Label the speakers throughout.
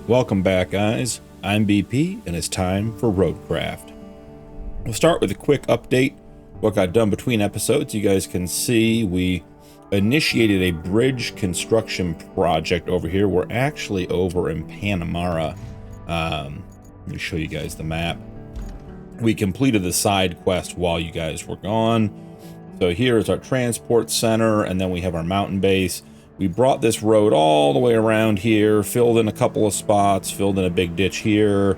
Speaker 1: Welcome back, guys. I'm BP, and it's time for Roadcraft. We'll start with a quick update. What got done between episodes. You guys can see we initiated a bridge construction project over here. We're actually over in Panamera. Let me show you guys the map. We completed the side quest while you guys were gone. So here is our transport center, and then we have our mountain base. We brought this road all the way around here, filled in a couple of spots, filled in a big ditch here.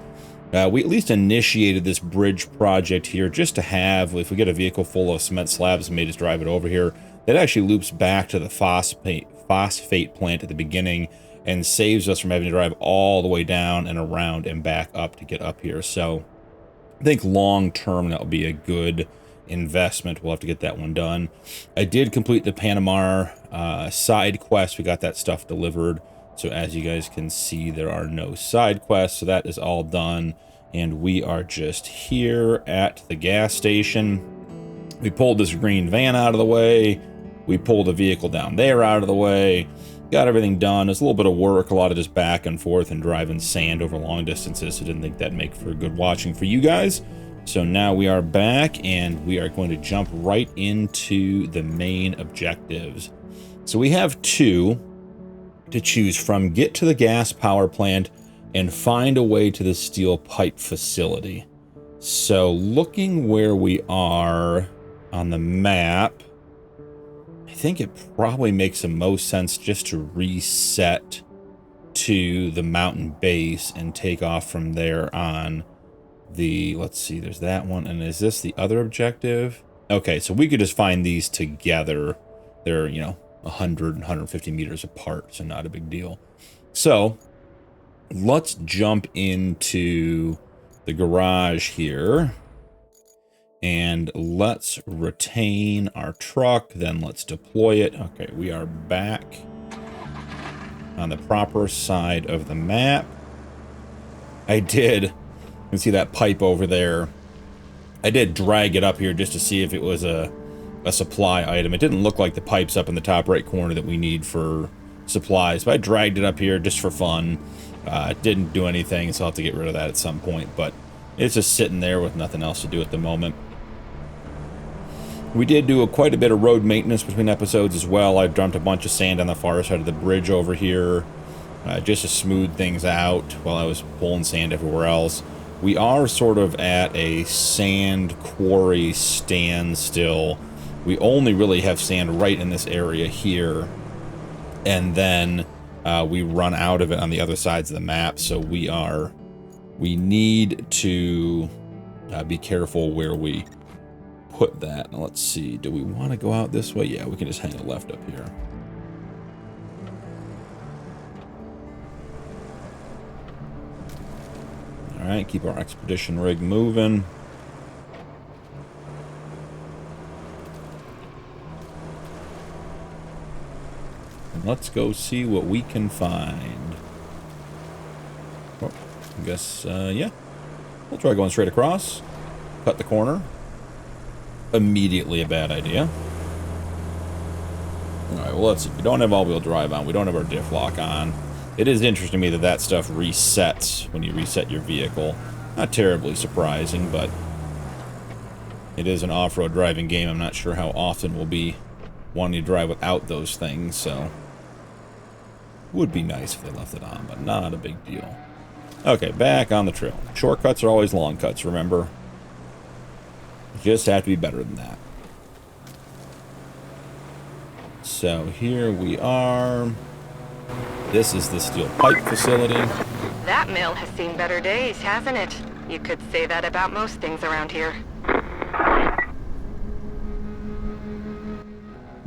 Speaker 1: We at least initiated this bridge project here just to have, if we get a vehicle full of cement slabs and may just drive it over here, that actually loops back to the phosphate plant at the beginning and saves us from having to drive all the way down and around and back up to get up here. So I think long term that will be a good investment. We'll have to get that one done. I did complete the Panamera side quest. We got that stuff delivered. So as you guys can see, there are no side quests. So that is all done. And we are just here at the gas station. We pulled this green van out of the way. We pulled a vehicle down there out of the way. Got everything done. It's a little bit of work, a lot of just back and forth and driving sand over long distances. So didn't think that'd make for good watching for you guys. So now we are back, and we are going to jump right into the main objectives. So we have two to choose from: get to the gas power plant and find a way to the steel pipe facility. So looking where we are on the map, I think it probably makes the most sense just to reset to the mountain base and take off from there on the, let's see, there's that one. And is this the other objective? Okay, so we could just find these together. They're, 100 and 150 meters apart, so not a big deal. So let's jump into the garage here. And let's retain our truck, then let's deploy it. Okay, we are back on the proper side of the map. You can see that pipe over there. I did drag it up here just to see if it was a supply item. It didn't look like the pipes up in the top right corner that we need for supplies, but I dragged it up here just for fun. It didn't do anything, so I'll have to get rid of that at some point, but it's just sitting there with nothing else to do at the moment. We did do quite a bit of road maintenance between episodes as well. I dumped a bunch of sand on the far side of the bridge over here, just to smooth things out while I was pulling sand everywhere else. We are sort of at a sand quarry standstill. We only really have sand right in this area here, and then we run out of it on the other sides of the map. So we need to be careful where we put that. Now let's see, do we want to go out this way? Yeah, we can just hang a left up here. All right, keep our expedition rig moving. And let's go see what we can find. Oh, I guess, yeah. We'll try going straight across. Cut the corner. Immediately a bad idea. All right, well, let's see. We don't have all-wheel drive on. We don't have our diff lock on. It is interesting to me that that stuff resets when you reset your vehicle. Not terribly surprising, but it is an off-road driving game. I'm not sure how often we'll be wanting to drive without those things, so would be nice if they left it on, but not a big deal. Okay, back on the trail. Shortcuts are always long cuts, remember? Just have to be better than that. So here we are. This is the steel pipe facility.
Speaker 2: That mill has seen better days, hasn't it? You could say that about most things around here.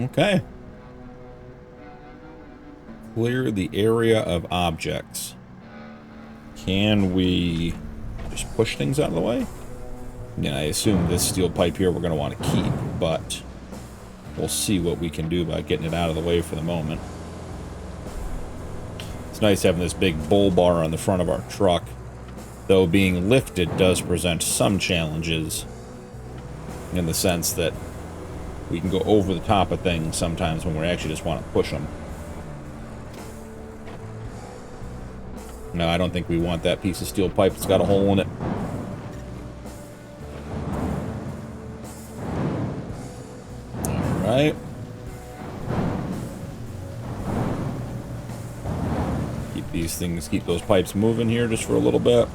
Speaker 1: Okay. Clear the area of objects. Can we just push things out of the way? Again, I assume this steel pipe here we're going to want to keep, but we'll see what we can do about getting it out of the way for the moment. It's nice having this big bull bar on the front of our truck, though being lifted does present some challenges in the sense that we can go over the top of things sometimes when we actually just want to push them. No, I don't think we want that piece of steel pipe that's got a hole in it. Alright. Keep those pipes moving here just for a little bit.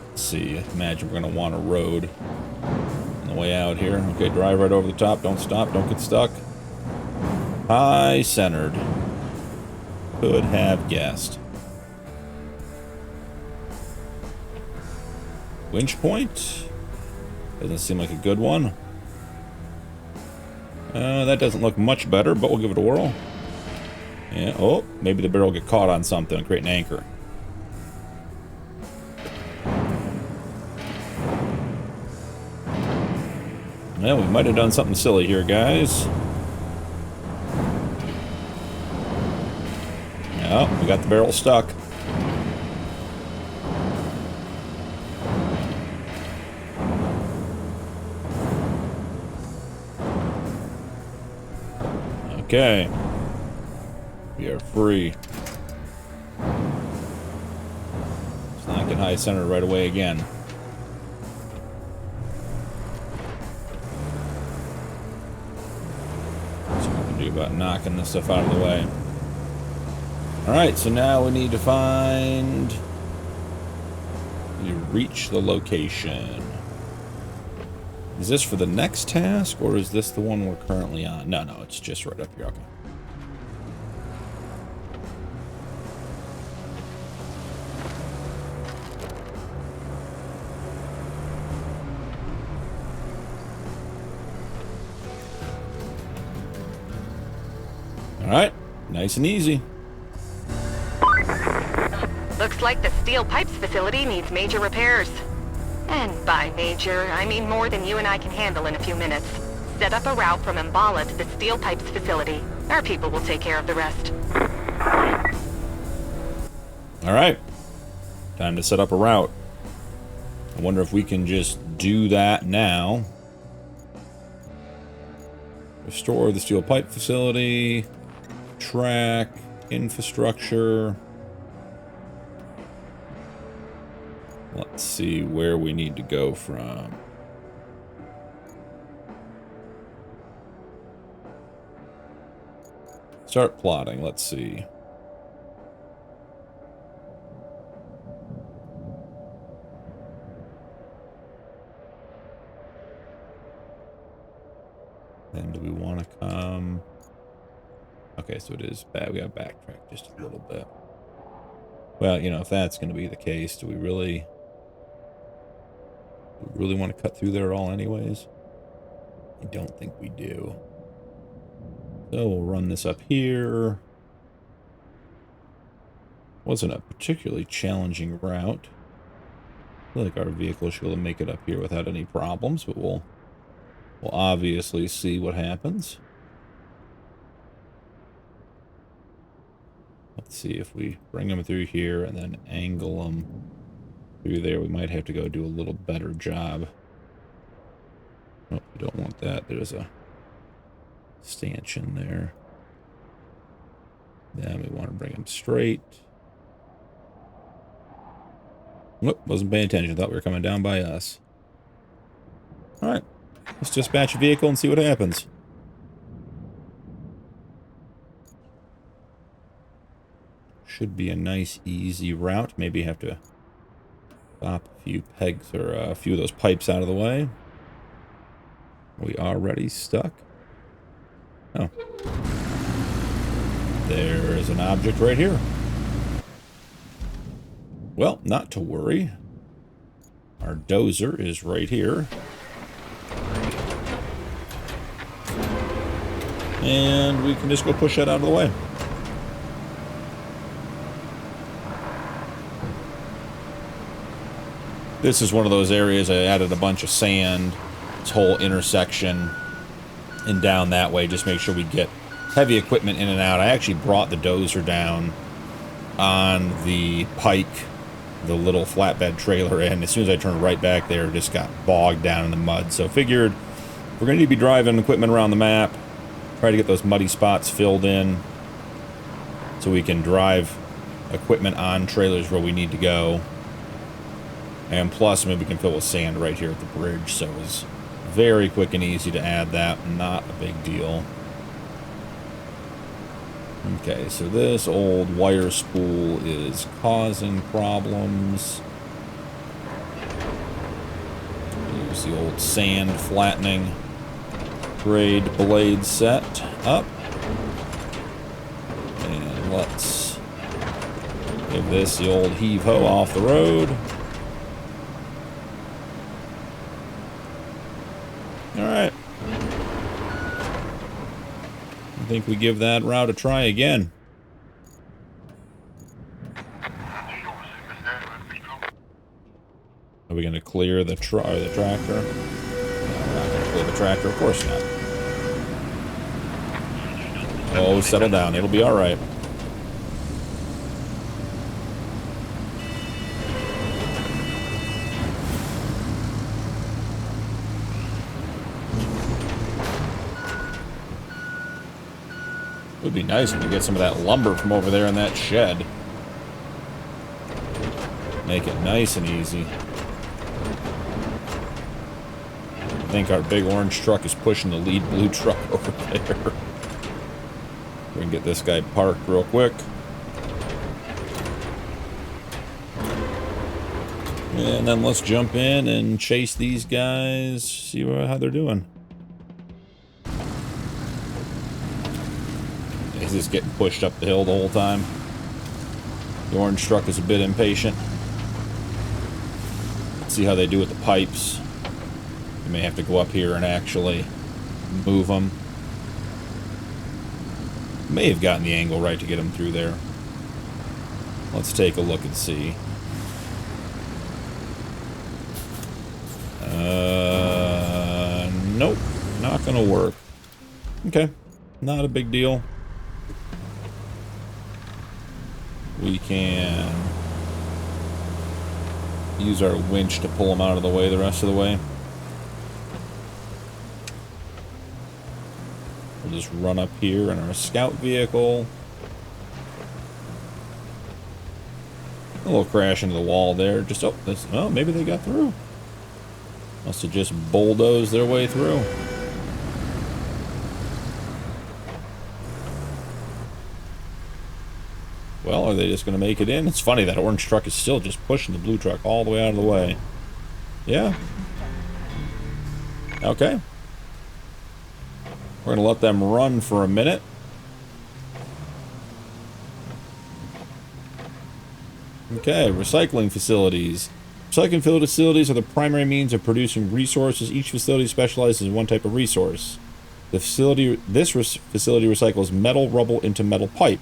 Speaker 1: Let's see, imagine we're going to want a road on the way out here. Okay, drive right over the top, don't stop, don't get stuck. High centered. Could have guessed. Winch point. Doesn't seem like a good one. That doesn't look much better, but we'll give it a whirl. Yeah, oh, maybe the barrel will get caught on something and create an anchor. Well, we might have done something silly here, guys. Oh, we got the barrel stuck. Okay. We are free. It's not getting high centered right away again. That's what we can do about knocking this stuff out of the way. Alright, so now we need to reach the location. Is this for the next task, or is this the one we're currently on? No, it's just right up here. Okay. Alright, nice and easy.
Speaker 2: Looks like the steel pipes facility needs major repairs. And by major, I mean more than you and I can handle in a few minutes. Set up a route from Mbala to the steel pipes facility. Our people will take care of the rest.
Speaker 1: Alright. Time to set up a route. I wonder if we can just do that now. Restore the steel pipe facility. Track. Infrastructure. Let's see where we need to go from. Start plotting. Let's see. Then do we want to come? Okay, so it is bad. We got to backtrack just a little bit. Well, you know, if that's going to be the case, do we really want to cut through there at all anyways? I don't think we do. So we'll run this up here. Wasn't a particularly challenging route. I feel like our vehicle should be able to make it up here without any problems, but we'll obviously see what happens. Let's see if we bring them through here and then angle them through there. We might have to go do a little better job. Oh, we don't want that. There's a stanchion there. Then we want to bring them straight. Whoop, wasn't paying attention. Thought we were coming down by us. Alright. Let's dispatch a vehicle and see what happens. Should be a nice, easy route. Maybe have to pop a few pegs or a few of those pipes out of the way. We are already stuck. Oh. There is an object right here. Well, not to worry. Our dozer is right here. And we can just go push that out of the way. This is one of those areas I added a bunch of sand, this whole intersection, and down that way. Just make sure we get heavy equipment in and out. I actually brought the dozer down on the pike, the little flatbed trailer, and as soon as I turned right back there, it just got bogged down in the mud. So figured we're going to need to be driving equipment around the map, try to get those muddy spots filled in so we can drive equipment on trailers where we need to go. And plus, maybe we can fill with sand right here at the bridge, so it's very quick and easy to add that. Not a big deal. Okay, so this old wire spool is causing problems. Use the old sand flattening grade blade set up. And let's give this the old heave-ho off the road. Alright. I think we give that route a try again. Are we going to clear the tractor? No, we're not going to clear the tractor. Of course not. Oh, settle down. It'll be alright. It would be nice if we get some of that lumber from over there in that shed. Make it nice and easy. I think our big orange truck is pushing the lead blue truck over there. We can get this guy parked real quick. And then let's jump in and chase these guys, see how they're doing. He's just getting pushed up the hill the whole time. The orange truck is a bit impatient. Let's see how they do with the pipes. You may have to go up here and actually move them. May have gotten the angle right to get them through there. Let's take a look and see. Nope, not gonna work. Okay, not a big deal. We can use our winch to pull them out of the way the rest of the way. We'll just run up here in our scout vehicle. A little crash into the wall there. Just, oh, maybe they got through. Must have just bulldozed their way through. Well, are they just going to make it in? It's funny, that orange truck is still just pushing the blue truck all the way out of the way. Yeah. Okay. We're going to let them run for a minute. Okay, recycling facilities. Recycling facilities are the primary means of producing resources. Each facility specializes in one type of resource. This facility recycles metal rubble into metal pipe.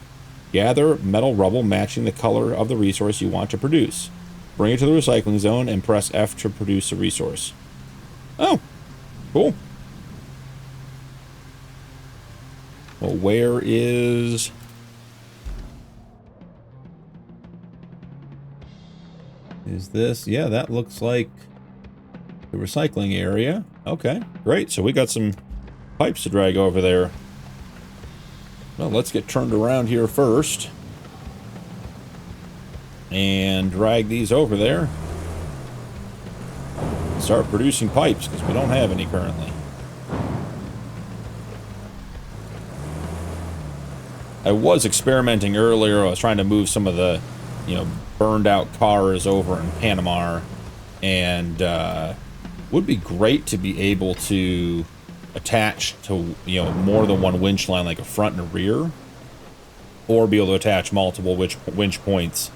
Speaker 1: Gather metal rubble matching the color of the resource you want to produce. Bring it to the recycling zone and press F to produce the resource. Oh, cool. Well, where is... Is this? Yeah, that looks like the recycling area. Okay, great. So we got some pipes to drag over there. Well, let's get turned around here first. And drag these over there. Start producing pipes, because we don't have any currently. I was experimenting earlier. I was trying to move some of the, burned out cars over in Panama. And would be great to be able to attach to, more than one winch line, like a front and a rear. Or be able to attach multiple winch points,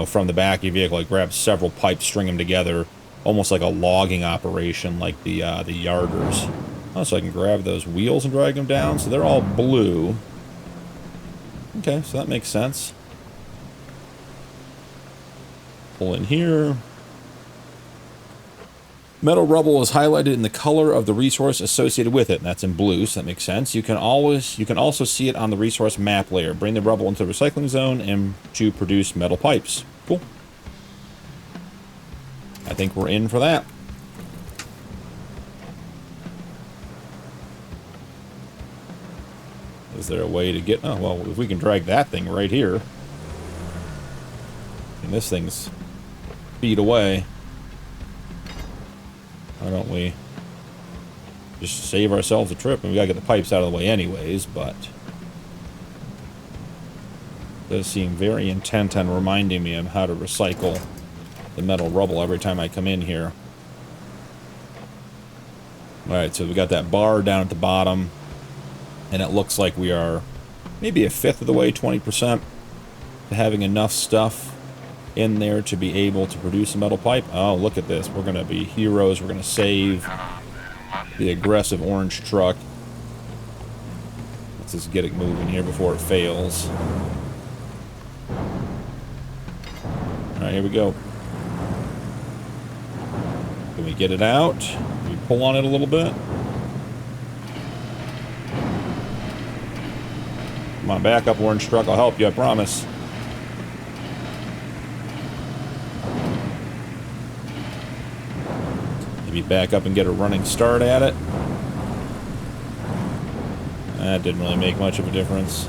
Speaker 1: from the back of your vehicle. Like grab several pipes, string them together. Almost like a logging operation, like the yarders. Oh, so I can grab those wheels and drag them down. So they're all blue. Okay, so that makes sense. Pull in here. Metal rubble is highlighted in the color of the resource associated with it, and that's in blue, so that makes sense. You can also see it on the resource map layer. Bring the rubble into the recycling zone and to produce metal pipes. Cool. I think we're in for that. Is there a way to get... Oh, well, if we can drag that thing right here. And this thing's feet away. Why don't we just save ourselves a trip? And we gotta get the pipes out of the way anyways, but it does seem very intent on reminding me of how to recycle the metal rubble every time I come in here. Alright, so we got that bar down at the bottom, and it looks like we are maybe a fifth of the way, 20%, to having enough stuff in there to be able to produce a metal pipe. Oh, look at this. We're going to be heroes. We're going to save the aggressive orange truck. Let's just get it moving here before it fails. Alright, here we go. Can we get it out? Can we pull on it a little bit? Come on, back up, orange truck. I'll help you, I promise. Maybe back up and get a running start at it. That didn't really make much of a difference.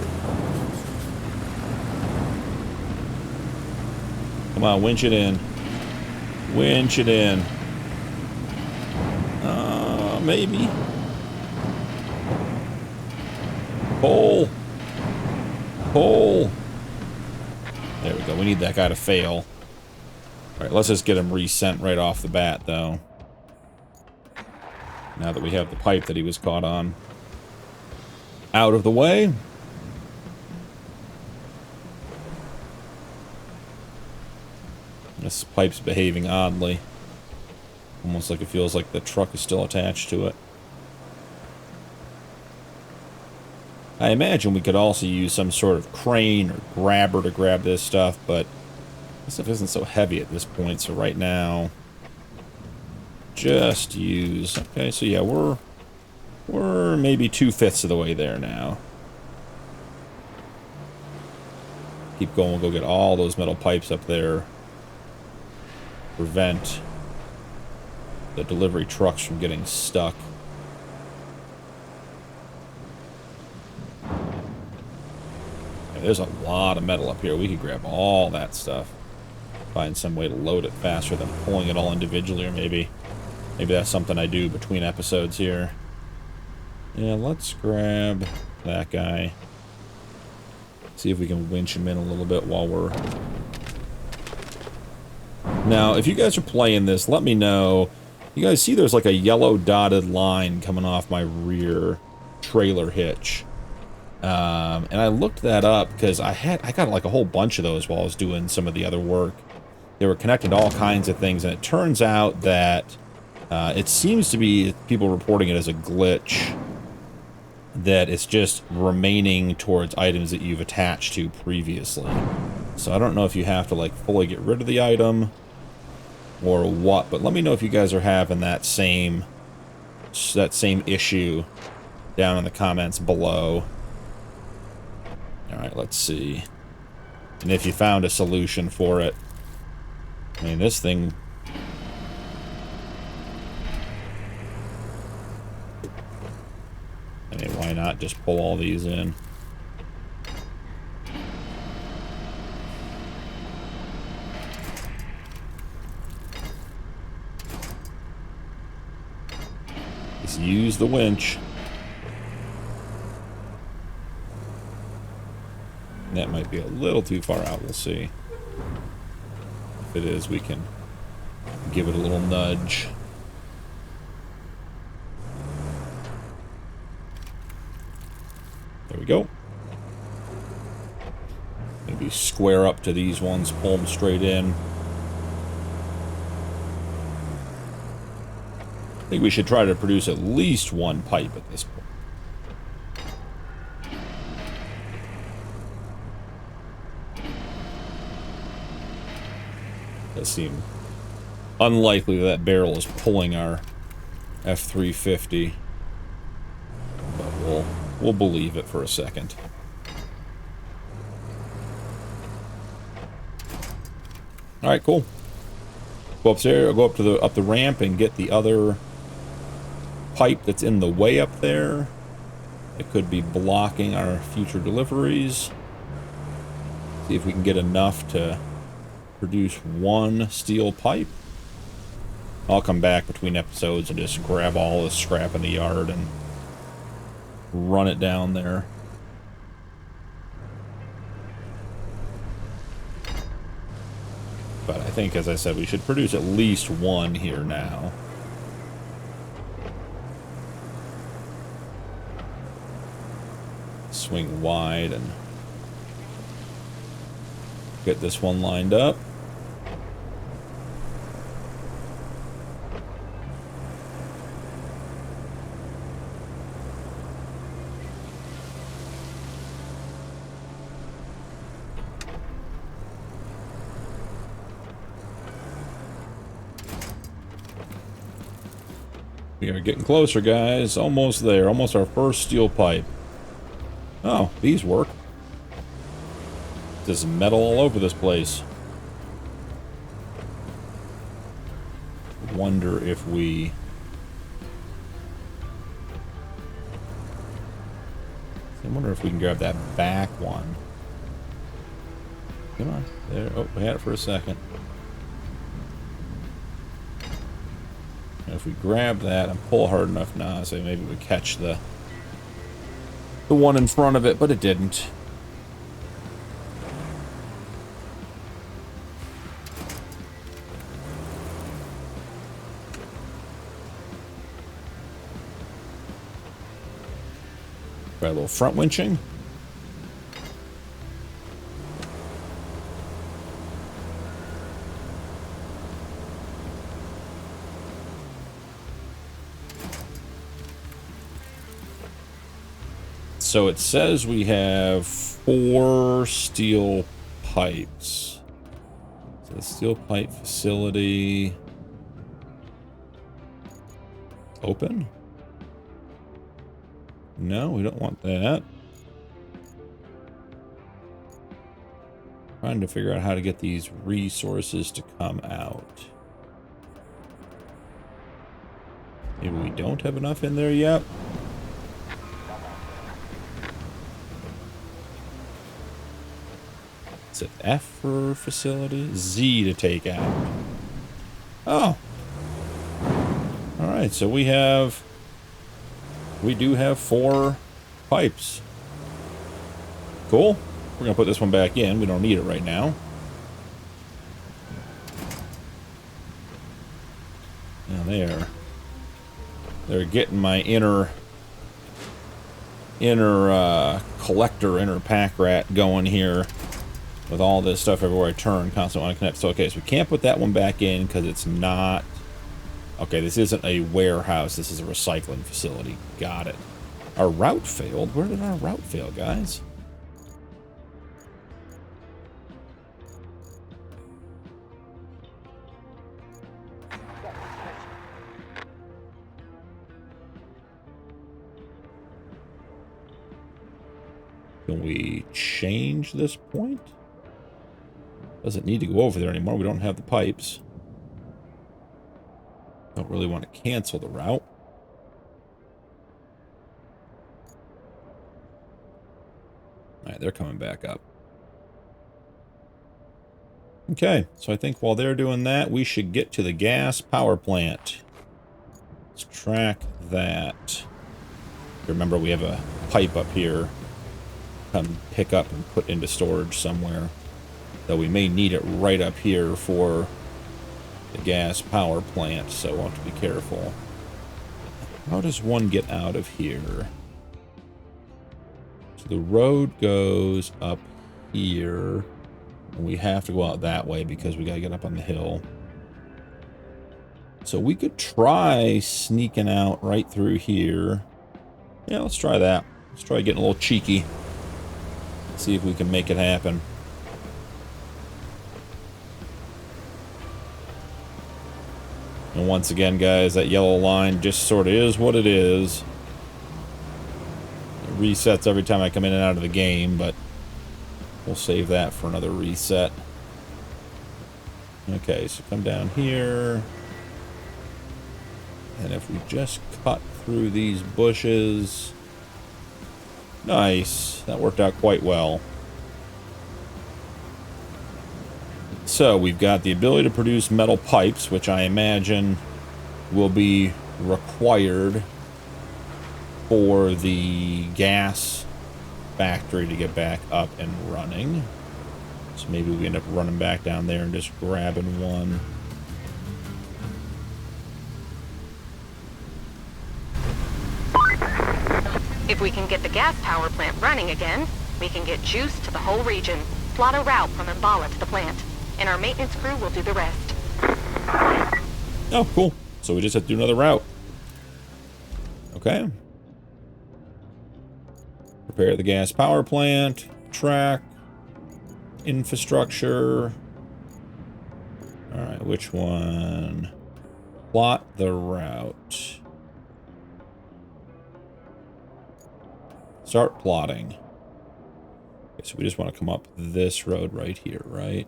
Speaker 1: Come on, winch it in. Winch it in. Maybe. Pull. Pull. There we go. We need that guy to fail. Alright, let's just get him resent right off the bat, though. Now that we have the pipe that he was caught on out of the way. This pipe's behaving oddly. Almost like it feels like the truck is still attached to it. I imagine we could also use some sort of crane or grabber to grab this stuff, but this stuff isn't so heavy at this point, so right now just use... Okay, so yeah, we're maybe 2/5 of the way there now. Keep going, we'll go get all those metal pipes up there. Prevent the delivery trucks from getting stuck. Yeah, there's a lot of metal up here. We could grab all that stuff. Find some way to load it faster than pulling it all individually, or maybe that's something I do between episodes here. Yeah, let's grab that guy. See if we can winch him in a little bit while we're... Now, if you guys are playing this, let me know. You guys see there's like a yellow dotted line coming off my rear trailer hitch. And I looked that up because I got like a whole bunch of those while I was doing some of the other work. They were connected to all kinds of things, and it turns out that it seems to be people reporting it as a glitch, that it's just remaining towards items that you've attached to previously. So I don't know if you have to like fully get rid of the item or what, but let me know if you guys are having that same issue down in the comments below. Alright, let's see. And if you found a solution for it. I mean, this thing... I mean, why not just pull all these in? Just use the winch. That might be a little too far out, we'll see. If it is, we can give it a little nudge. There we go. Maybe square up to these ones, pull them straight in. I think we should try to produce at least one pipe at this point. Does seem unlikely that barrel is pulling our F350, but we'll believe it for a second. All right, cool. Go up there. Go up the ramp and get the other pipe that's in the way up there. It could be blocking our future deliveries. See if we can get enough to produce one steel pipe. I'll come back between episodes and just grab all this scrap in the yard and run it down there. But I think, as I said, we should produce at least one here now. Swing wide and get this one lined up. We are getting closer, guys. Almost there. Almost our first steel pipe. Oh, these work. There's metal all over this place. Wonder if we... I wonder if we can grab that back one. Come on. There. Oh, we had it for a second. If we grab that and pull hard enough now, so maybe we catch the one in front of it, but it didn't. Try a little front winching. So it says we have 4 steel pipes. So the steel pipe facility open? No, we don't want that. Trying to figure out how to get these resources to come out. Maybe we don't have enough in there yet. Is it F for facility? Z to take out. Oh. Alright, so we do have 4 pipes. Cool. We're going to put this one back in. We don't need it right now. Now they're getting my inner collector, inner pack rat going here. With all this stuff everywhere I turn, constantly want to connect. So, okay, so we can't put that one back in because it's not... Okay, this isn't a warehouse. This is a recycling facility. Got it. Our route failed? Where did our route fail, guys? Can we change this point? Doesn't need to go over there anymore. We don't have the pipes. Don't really want to cancel the route. Alright, they're coming back up. Okay, so I think while they're doing that, we should get to the gas power plant. Let's track that. Remember, we have a pipe up here. Come pick up and put into storage somewhere. Though we may need it right up here for the gas power plant, so we'll have to be careful. How does one get out of here? So the road goes up here. And we have to go out that way because we gotta get up on the hill. So we could try sneaking out right through here. Yeah, let's try that. Let's try getting a little cheeky. See if we can make it happen. And once again, guys, that yellow line just sort of is what it is. It resets every time I come in and out of the game, but we'll save that for another reset. Okay, so come down here. And if we just cut through these bushes... Nice. That worked out quite well. So we've got the ability to produce metal pipes, which I imagine will be required for the gas factory to get back up and running. So maybe we end up running back down there and just grabbing one.
Speaker 2: If we can get the gas power plant running again, we can get juice to the whole region, plot a route from Mbala to the plant, and our maintenance crew will do the rest.
Speaker 1: Oh, cool. So we just have to do another route. Okay. Prepare the gas power plant, track, infrastructure. All right, which one? Plot the route. Start plotting. Okay, so we just want to come up this road right here, right?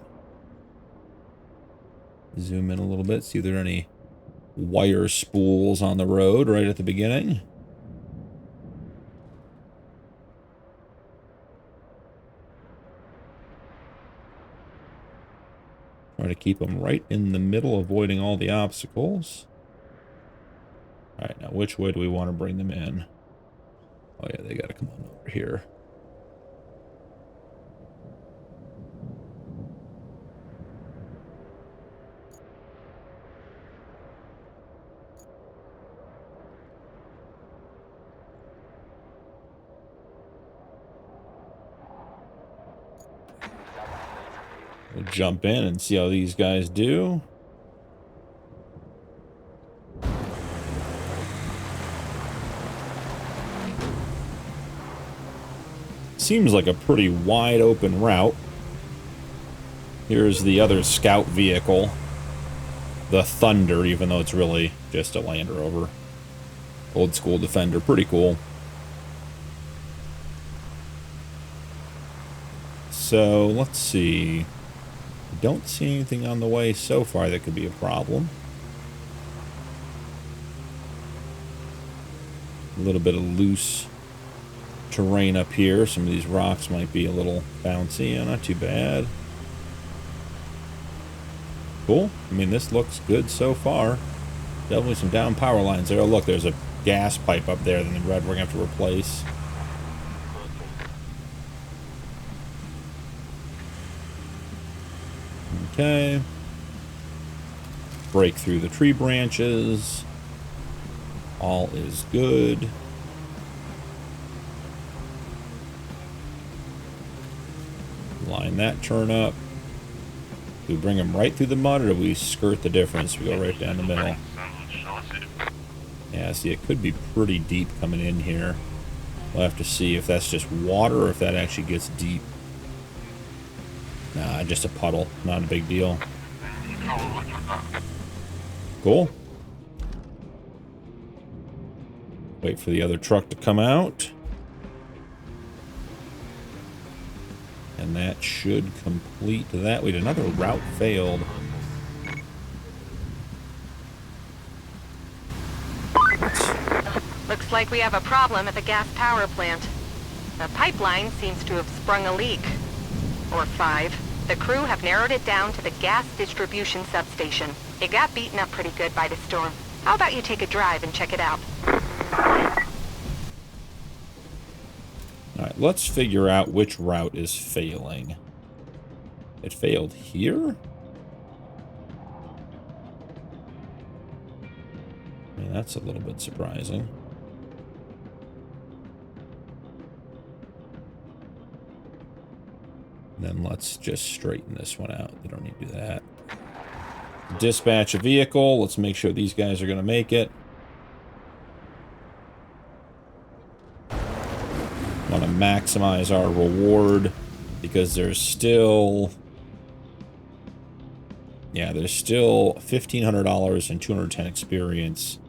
Speaker 1: Zoom in a little bit, see if there are any wire spools on the road right at the beginning. Try to keep them right in the middle, avoiding all the obstacles. All right, now which way do we want to bring them in? Oh yeah, they got to come on over here. We'll jump in and see how these guys do. Seems like a pretty wide open route. Here's the other scout vehicle. The Thunder, even though it's really just a Land Rover. Old school Defender, pretty cool. So, let's see. Don't see anything on the way so far that could be a problem. A little bit of loose terrain up here. Some of these rocks might be a little bouncy. Yeah, not too bad. Cool. I mean, this looks good so far. Definitely some down power lines there. Oh, look, there's a gas pipe up there that the red we're going to have to replace. Okay. Break through the tree branches. All is good. Line that turn up. Do we bring them right through the mud, or do we skirt the difference? We go right down the middle. Yeah, see, it could be pretty deep coming in here. We'll have to see if that's just water or if that actually gets deep. Nah, just a puddle. Not a big deal. Cool. Wait for the other truck to come out. And that should complete that. Wait, another route failed.
Speaker 2: Looks like we have a problem at the gas power plant. The pipeline seems to have sprung a leak. Or 5. The crew have narrowed it down to the gas distribution substation. It got beaten up pretty good by the storm. How about you take a drive and check it out?
Speaker 1: Alright, let's figure out which route is failing. It failed here? I mean, that's a little bit surprising. Then let's just straighten this one out. We don't need to do that. Dispatch a vehicle. Let's make sure these guys are going to make it. Want to maximize our reward because there's still... Yeah, there's still $1,500 and 210 experience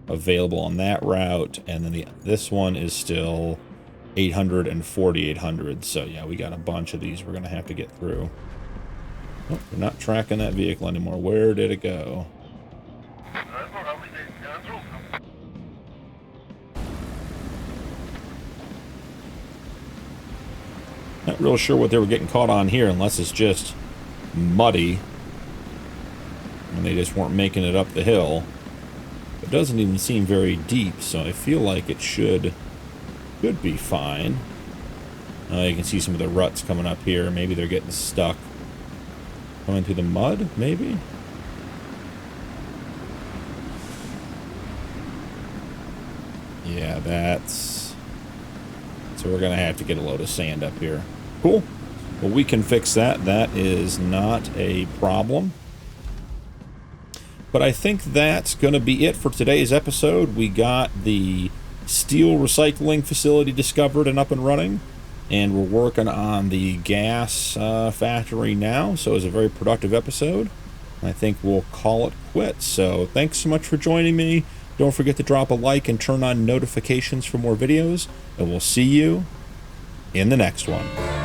Speaker 1: available on that route. And then this one is still 800 and 4,800. So yeah, we got a bunch of these we're going to have to get through. Oh, we're not tracking that vehicle anymore. Where did it go? Not real sure what they were getting caught on here, unless it's just muddy, and they just weren't making it up the hill. It doesn't even seem very deep, so I feel like it should be fine. You can see some of the ruts coming up here. Maybe they're getting stuck. Coming through the mud, maybe? Yeah, that's... So we're going to have to get a load of sand up here. Cool. Well, we can fix that. That is not a problem. But I think that's going to be it for today's episode. We got the steel recycling facility discovered and up and running. And we're working on the gas factory now. So it was a very productive episode. I think we'll call it quits. So thanks so much for joining me. Don't forget to drop a like and turn on notifications for more videos. And we'll see you in the next one.